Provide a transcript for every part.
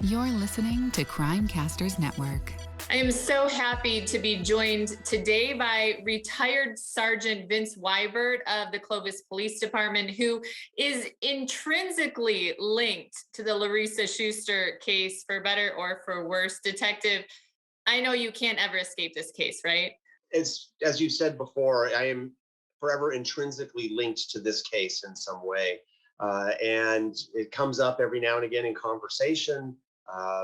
You're listening to Crimecasters Network. I am so happy to be joined today by retired Sergeant Vince Wybert of the Clovis Police Department, who is intrinsically linked to the Larissa Schuster case, for better or for worse. Detective, I know you can't ever escape this case, right? It's, as you said before, I am forever intrinsically linked to this case in some way. And it comes up every now and again in conversation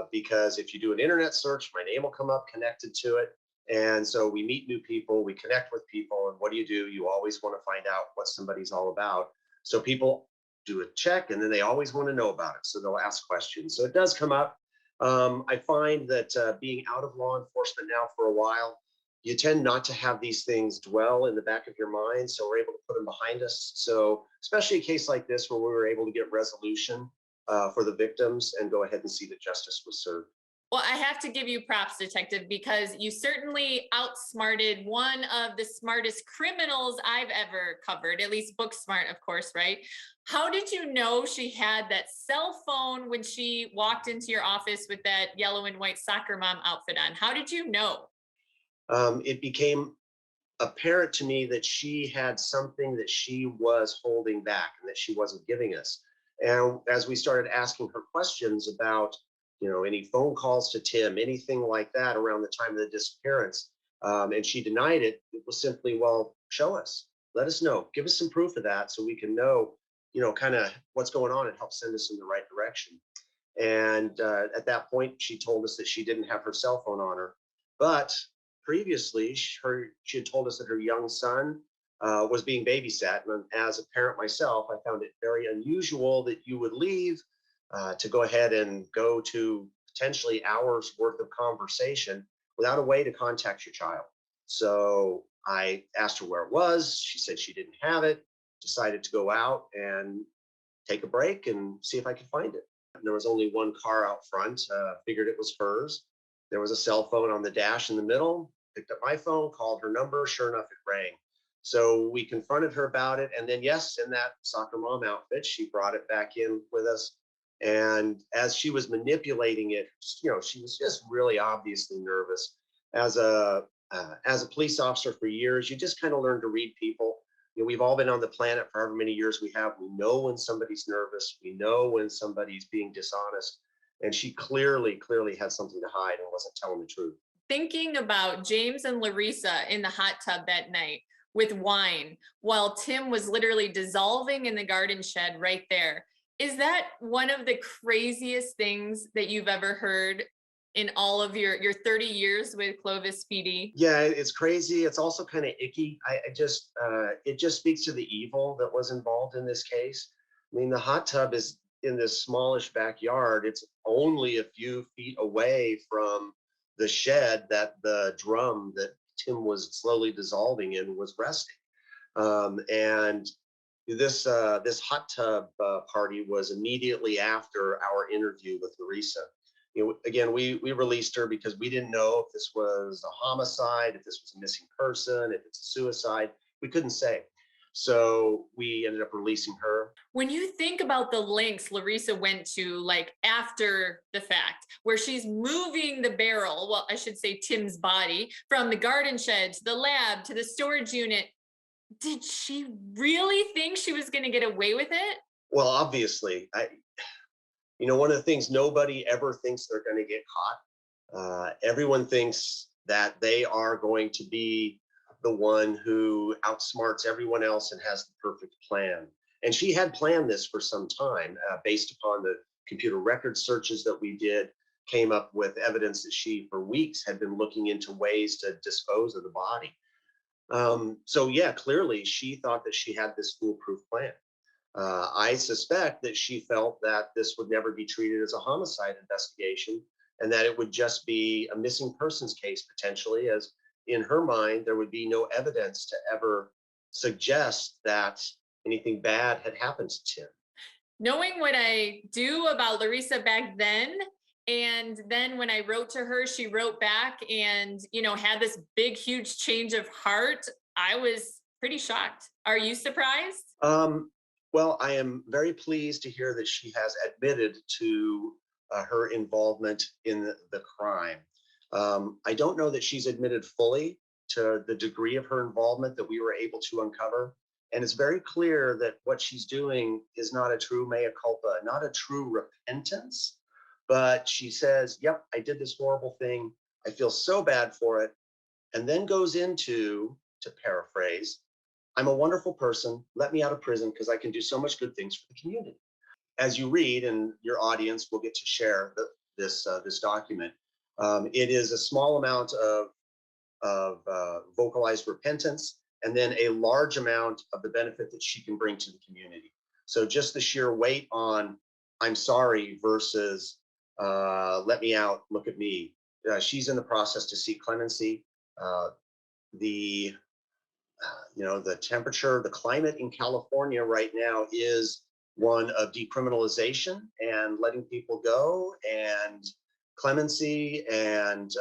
because if you do an internet search, my name will come up connected to it. And so we meet new people, we connect with people, and what do? You always want to find out what somebody's all about. So people do a check and then they always want to know about it. So they'll ask questions. So it does come up. I find that being out of law enforcement now for a while, you tend not to have these things dwell in the back of your mind. So we're able to put them behind us. So especially a case like this where we were able to get resolution for the victims and go ahead and see that justice was served. Well, I have to give you props, Detective, because you certainly outsmarted one of the smartest criminals I've ever covered, at least book smart, of course, right? How did you know she had that cell phone when she walked into your office with that yellow and white soccer mom outfit on? How did you know? It became apparent to me that she had something that she was holding back and that she wasn't giving us. And as we started asking her questions about, any phone calls to Tim, anything like that around the time of the disappearance, and she denied it, it was simply, well, show us, let us know, give us some proof of that so we can know, kind of what's going on and help send us in the right direction. And at that point, she told us that she didn't have her cell phone on her. But previously, she had told us that her young son was being babysat. And as a parent myself, I found it very unusual that you would leave to go ahead and go to potentially hours worth of conversation without a way to contact your child. So I asked her where it was. She said she didn't have it, decided to go out and take a break and see if I could find it. There was only one car out front, figured it was hers. There was a cell phone on the dash in the middle, picked up my phone, called her number. Sure enough, it rang. So we confronted her about it. And then, yes, in that soccer mom outfit, she brought it back in with us. And as she was manipulating it, she was just really obviously nervous. As a police officer for years, you just kind of learn to read people. We've all been on the planet for however many years we have. We know when somebody's nervous. We know when somebody's being dishonest. And she clearly had something to hide and wasn't telling the truth. Thinking about James and Larissa in the hot tub that night with wine while Tim was literally dissolving in the garden shed right there. Is that one of the craziest things that you've ever heard in all of your 30 years with Clovis PD? Yeah, it's crazy. It's also kind of icky. It just speaks to the evil that was involved in this case. I mean, the hot tub is in this smallish backyard. It's only a few feet away from the shed that the drum that Tim was slowly dissolving in was resting. And this hot tub party was immediately after our interview with Larissa. Again, we released her because we didn't know if this was a homicide, if this was a missing person, if it's a suicide. We couldn't say. So we ended up releasing her. When you think about the links Larissa went to, like after the fact, where she's moving the barrel, well, I should say Tim's body, from the garden shed to the lab to the storage unit, did she really think she was going to get away with it? Well, obviously, one of the things nobody ever thinks they're going to get caught. Everyone thinks that they are going to be the one who outsmarts everyone else and has the perfect plan. And she had planned this for some time based upon the computer record searches that we did, came up with evidence that she, for weeks, had been looking into ways to dispose of the body. So, yeah, clearly she thought that she had this foolproof plan. I suspect that she felt that this would never be treated as a homicide investigation and that it would just be a missing persons case potentially, as in her mind, there would be no evidence to ever suggest that anything bad had happened to Tim. Knowing what I do about Larissa back then, and then when I wrote to her, she wrote back and, had this big, huge change of heart. I was pretty shocked. Are you surprised? Well, I am very pleased to hear that she has admitted to her involvement in the crime. I don't know that she's admitted fully to the degree of her involvement that we were able to uncover. And it's very clear that what she's doing is not a true mea culpa, not a true repentance, but she says, yep, I did this horrible thing. I feel so bad for it. And then goes into, to paraphrase, I'm a wonderful person. Let me out of prison because I can do so much good things for the community. As you read, and your audience will get to share this document, it is a small amount of vocalized repentance, and then a large amount of the benefit that she can bring to the community. So just the sheer weight on I'm sorry versus let me out, look at me. She's in the process to seek clemency. The the temperature, the climate in California right now is one of decriminalization and letting people go and clemency. And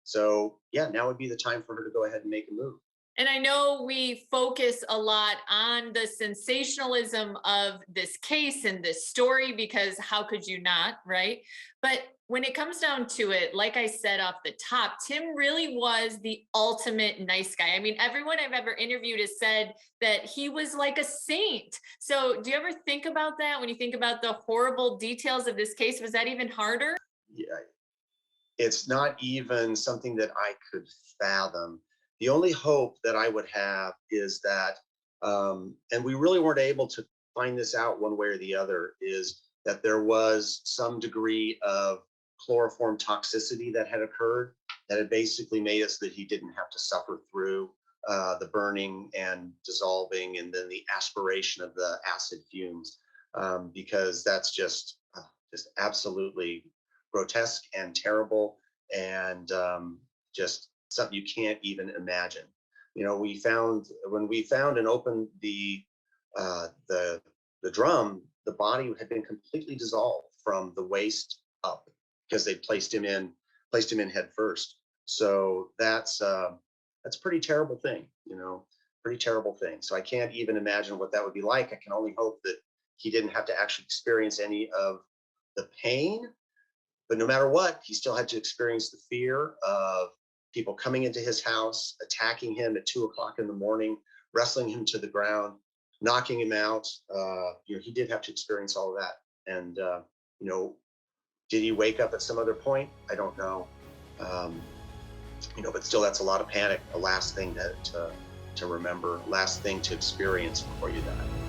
so, yeah, now would be the time for her to go ahead and make a move. And I know we focus a lot on the sensationalism of this case and this story, because how could you not, right? But when it comes down to it, like I said off the top, Tim really was the ultimate nice guy. I mean, everyone I've ever interviewed has said that he was like a saint. So do you ever think about that when you think about the horrible details of this case? Was that even harder? Yeah, it's not even something that I could fathom. The only hope that I would have is that, and we really weren't able to find this out one way or the other, is that there was some degree of chloroform toxicity that had occurred that had basically made it so that he didn't have to suffer through the burning and dissolving and then the aspiration of the acid fumes, because that's just absolutely grotesque and terrible, and just something you can't even imagine. When we found and opened the drum, the body had been completely dissolved from the waist up because they placed him in head first. So that's a pretty terrible thing, pretty terrible thing. So I can't even imagine what that would be like. I can only hope that he didn't have to actually experience any of the pain, but no matter what, he still had to experience the fear of people coming into his house, attacking him at 2:00 in the morning, wrestling him to the ground, knocking him out. He did have to experience all of that. And, did he wake up at some other point? I don't know. But still, that's a lot of panic. The last thing to remember, last thing to experience before you die.